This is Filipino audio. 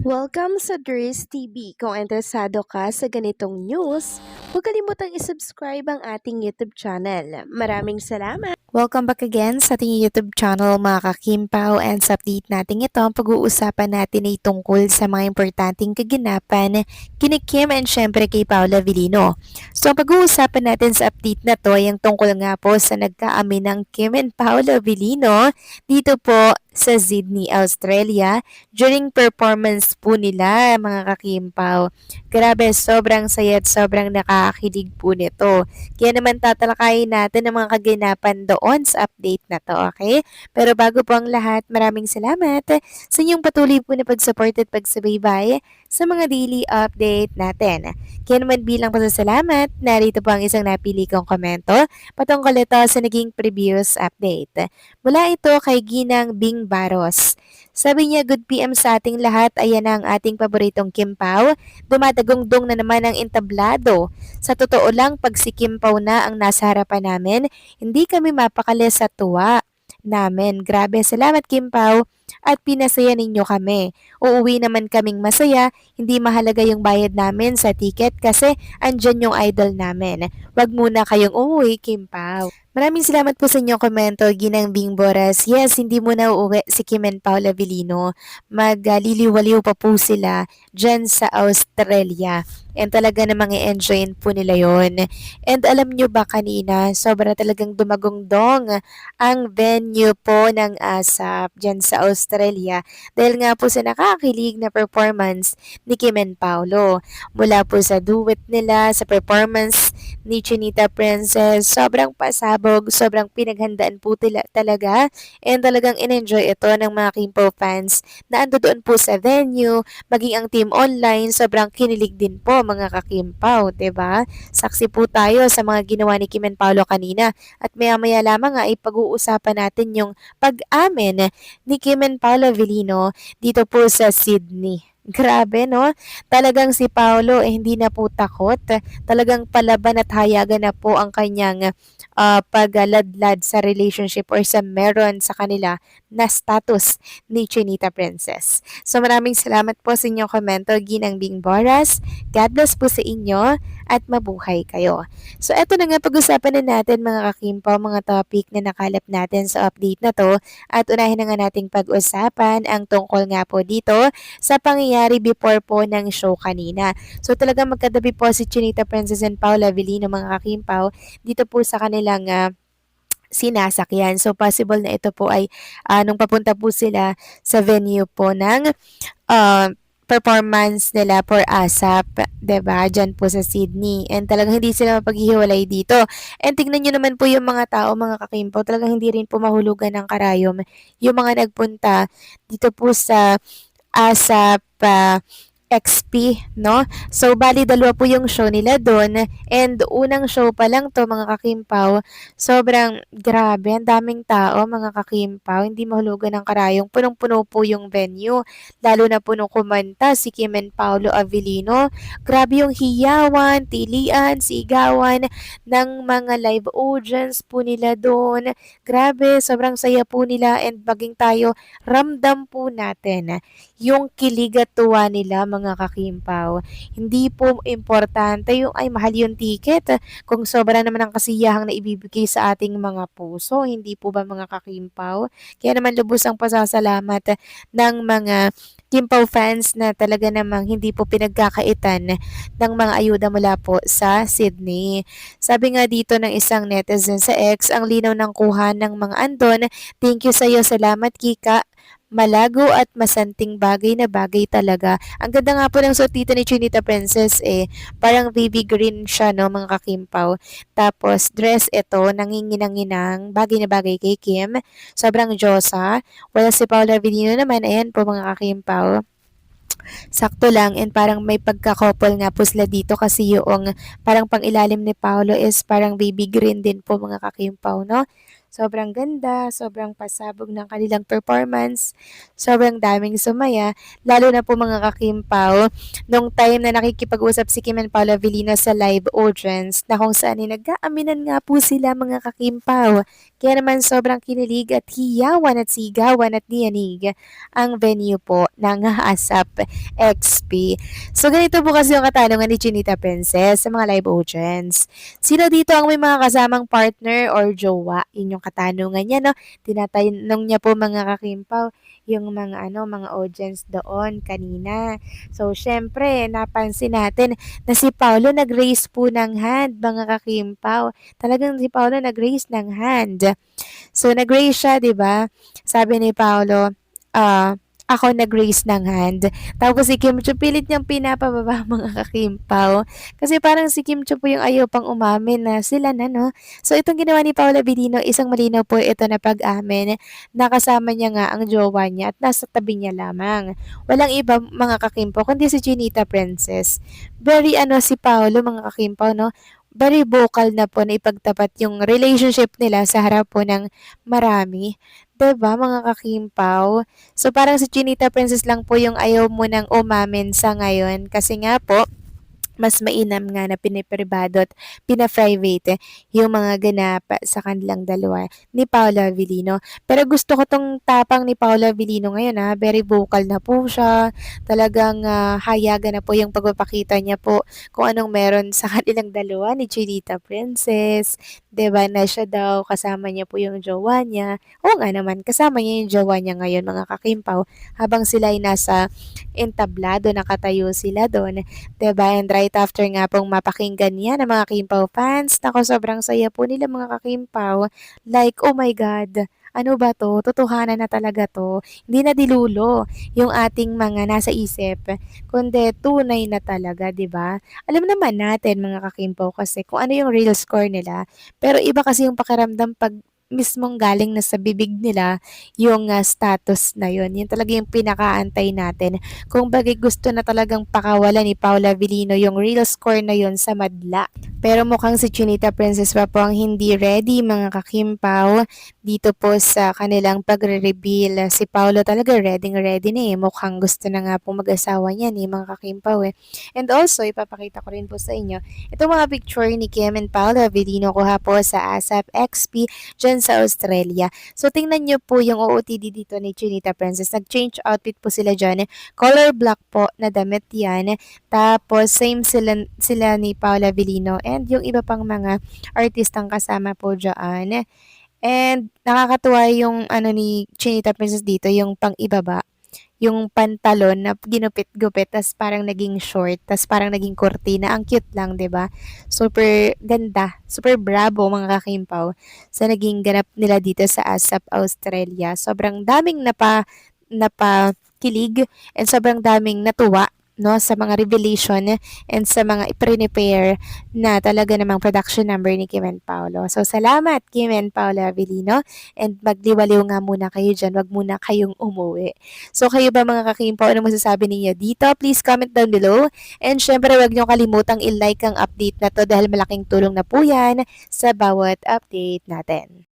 Welcome sa Dries TV. Kung interesado ka sa ganitong news, huwag kalimutang isubscribe ang ating YouTube channel. Maraming salamat! Welcome back again sa ating YouTube channel mga kakimpaw, and sa update natin ito, ang pag-uusapan natin ay tungkol sa mga importanteng kaganapan kina Kim and syempre kay Paula Avellino. So ang pag-uusapan natin sa update na to ay ang tungkol nga po sa nagkaamin ng Kim and Paula Avellino dito po sa Sydney, Australia during performance po nila mga kakimpaw. Grabe, sobrang saya at sobrang nakakakilig po nito. Kaya naman tatalakayin natin ang mga kaganapan doon sa update na to, okay? Pero bago po ang lahat, maraming salamat sa inyong patuloy po na pag-support at pagsubaybay sa mga daily update natin. Kaya naman bilang pasasalamat, narito po ang isang napili kong komento patungkol ito sa naging previous update. Mula ito kay Ginang Bing Baros. Sabi niya, good PM sa ating lahat, ayan na ang ating paboritong Kim Pao. Dumadagong-dong na naman ang entablado. Sa totoo lang, pag si Kim Pao na ang nasa harapan namin, hindi kami mapakali sa tuwa namin. Grabe, salamat Kim Pao at pinasaya ninyo kami. Uuwi naman kaming masaya, hindi mahalaga yung bayad namin sa ticket kasi andyan yung idol namin. Wag muna kayong umuwi, Kim Pao. Maraming salamat po sa inyong komento, Ginang Bing Boras. Yes, hindi mo na uuwi si Kim and Paula Avellino. Magliliwaliw pa po sila dyan sa Australia. And talaga namang i-enjoyin po nila yon. And alam nyo ba kanina, sobra talagang dumagong-dong ang venue po ng ASAP dyan sa Australia. Dahil nga po sa nakakilig na performance ni Kim and Paolo. Mula po sa duet nila, sa performance ni Chinita Princess, sobrang pasabog, sobrang pinaghandaan po talaga. And talagang in-enjoy ito ng mga Kimpo fans na ando doon po sa venue, maging ang team online, sobrang kinilig din po mga kakimpaw, 'di ba? Saksi po tayo sa mga ginawa ni Kim and Paolo kanina at maya-maya lamang ay pag-uusapan natin yung pag-amin ni Kim and Paolo Avellino dito po sa Sydney. Grabe, no? Talagang si Paolo hindi na po takot. Talagang palaban at hayagan na po ang kanyang pagladlad sa relationship or sa meron sa kanila na status ni Chinita Princess. So maraming salamat po sa inyong komento, Ginang Bing Boras. God bless po sa inyo at mabuhay kayo. So eto na nga, pag-usapan na natin mga kakimpo, mga topic na nakalap natin sa update na to, at unahin na nga nating pag-usapan ang tungkol nga po dito sa pangyayari before po ng show kanina. So talagang magkatabi po si Chinita Princess and Paula Avellino mga kakimpaw dito po sa kanilang sinasakyan. So possible na ito po ay nung papunta po sila sa venue po ng uh, performance nila for ASAP, 'di ba? Diyan po sa Sydney. And talagang hindi sila mapaghihiwalay dito. And tignan niyo naman po yung mga tao, mga kakimpo, talagang hindi rin po mahulugan ng karayom yung mga nagpunta dito po sa ASAP XP, no? So, bali dalawa po yung show nila doon, and unang show pa lang to mga kakimpaw, sobrang grabe, ang daming tao mga kakimpaw, hindi mahulugan ng karayong, punong-puno po yung venue, lalo na po nung kumanta si Kim and Paolo Avellino, grabe yung hiyawan, tilian, sigawan ng mga live audience po nila doon, grabe, sobrang saya po nila, and maging tayo, ramdam po natin yung kilig at tuwa nila mga kakimpaw. Hindi po importante yung ay mahal yung ticket kung sobra naman ang kasiyahang na ibibigay sa ating mga puso. Hindi po ba mga kakimpaw? Kaya naman lubos ang pasasalamat ng mga Kimpaw fans na talaga namang hindi po pinagkakaitan ng mga ayuda mula po sa Sydney. Sabi nga dito ng isang netizen sa X, ang linaw ng kuha ng mga andon. Thank you sa iyo, salamat Kika. Malago at masanting bagay na bagay talaga. Ang ganda nga po ng suot dito ni Chinita Princess parang baby green siya no mga kakimpaw. Tapos dress ito, nanginginang-inang, bagay na bagay kay Kim. Sobrang Diyosa. Wala si Paula Avellino naman, ayan po mga kakimpaw. Sakto lang, and parang may pagka-couple nga po sila dito kasi yung parang pang ilalim ni Paolo is parang baby green din po mga kakimpaw, no? Sobrang ganda, sobrang pasabog ng kanilang performance, sobrang daming sumaya, lalo na po mga kakimpaw, nung time na nakikipag-usap si Kim and Paolo Avellino sa live audience na kung saan ay nag-aaminan nga po sila mga kakimpaw. Kaya naman sobrang kinilig at hiyawan at sigawan at niyanig ang venue po ng ASAP XP. So ganito po kasi yung katanungan ni Chinita Princess sa mga live audience. Sino dito ang may mga kasamang partner or jowa? Yun yung katanungan niya, no? Tinatanong niya po mga kakimpaw yung mga audience doon kanina. So syempre, napansin natin na si Paolo nag-raise po ng hand, mga kakimpaw. Talagang si Paolo nag-raise ng hand. So, nag-raise siya, di ba? Sabi ni Paolo, ako nag-raise ng hand. Tapos si Kim Cho, pilit niyang pinapababa mga kakimpaw. Kasi parang si Kim Cho po yung ayaw pang umamin na sila na, no? So, itong ginawa ni Paula Vidino, isang malinaw po ito na pag-amin na kasama niya nga ang jowa niya at nasa tabi niya lamang. Walang iba mga kakimpaw, kundi si Chinita Princess. Very si Paolo mga kakimpaw, no? Very vocal na po na ipagtapat yung relationship nila sa harap po ng marami. 'Di ba mga kakimpaw? So parang si Chinita Princess lang po yung ayaw mo nang umamin sa ngayon kasi nga po mas mainam nga na pinipribado at pina-private yung mga ganap sa kanilang dalawa ni Paolo Avellino. Pero gusto ko tong tapang ni Paolo Avellino ngayon very vocal na po siya. Talagang hayagan na po yung pagpapakita niya po kung anong meron sa kanilang dalawa ni Chinita Princess. 'Di ba na siya daw kasama niya po yung jowa niya. Oo nga naman, kasama niya yung jowa niya ngayon mga kakimpaw habang sila ay nasa entablado, nakatayo sila doon. 'Di ba? And right after nga pong mapakinggan yan ng mga Kimpaw fans, nako sobrang saya po nila mga kakimpaw. Like, oh my God, ano ba to? Totohanan na talaga to. Hindi na dilulo yung ating mga nasa isip, kundi tunay na talaga, 'di ba? Alam naman natin mga kakimpaw kasi kung ano yung real score nila, pero iba kasi yung pakiramdam pag mismong galing na sa bibig nila yung status na yun. Yun talaga yung pinakaantay natin. Kung bagay gusto na talagang pakawalan ni Paula Avellino yung real score na yun sa madla. Pero mukhang si Chinita Princess pa po ang hindi ready mga kakimpaw dito po sa kanilang pagre-reveal. Si Paolo talaga ready na Mukhang gusto na nga po mag-asawa niya ni mga kakimpaw. And also, ipapakita ko rin po sa inyo itong mga picture ni Kim and Paolo Avellino kuha po sa ASAP XP dyan sa Australia. So, tingnan nyo po yung OOTD dito ni Chinita Princess. Nag-change outfit po sila dyan. Color black po na damit yan. Tapos, same sila ni Paula Avellino and yung iba pang mga artistang kasama po dyan. And nakakatuwa yung ni Chinita Princess dito, yung pang-ibaba. Yung pantalon na ginupit-gupit tas parang naging short, tas parang naging kurtina. Ang cute lang, 'di ba? Super ganda, super bravo mga kakimpaw sa naging ganap nila dito sa ASAP Australia. Sobrang daming napakilig and sobrang daming natuwa no sa mga revelation and sa mga i-prepare na talaga namang production number ni Kim and Paolo. So salamat Kim and Paolo Avellino and magliwaliw nga muna kayo dyan, wag muna kayong umuwi. So kayo ba mga kakimpaw, ano masasabi ninyo dito? Please comment down below and syempre wag nyo kalimutang i-like ang update na to dahil malaking tulong na po yan sa bawat update natin.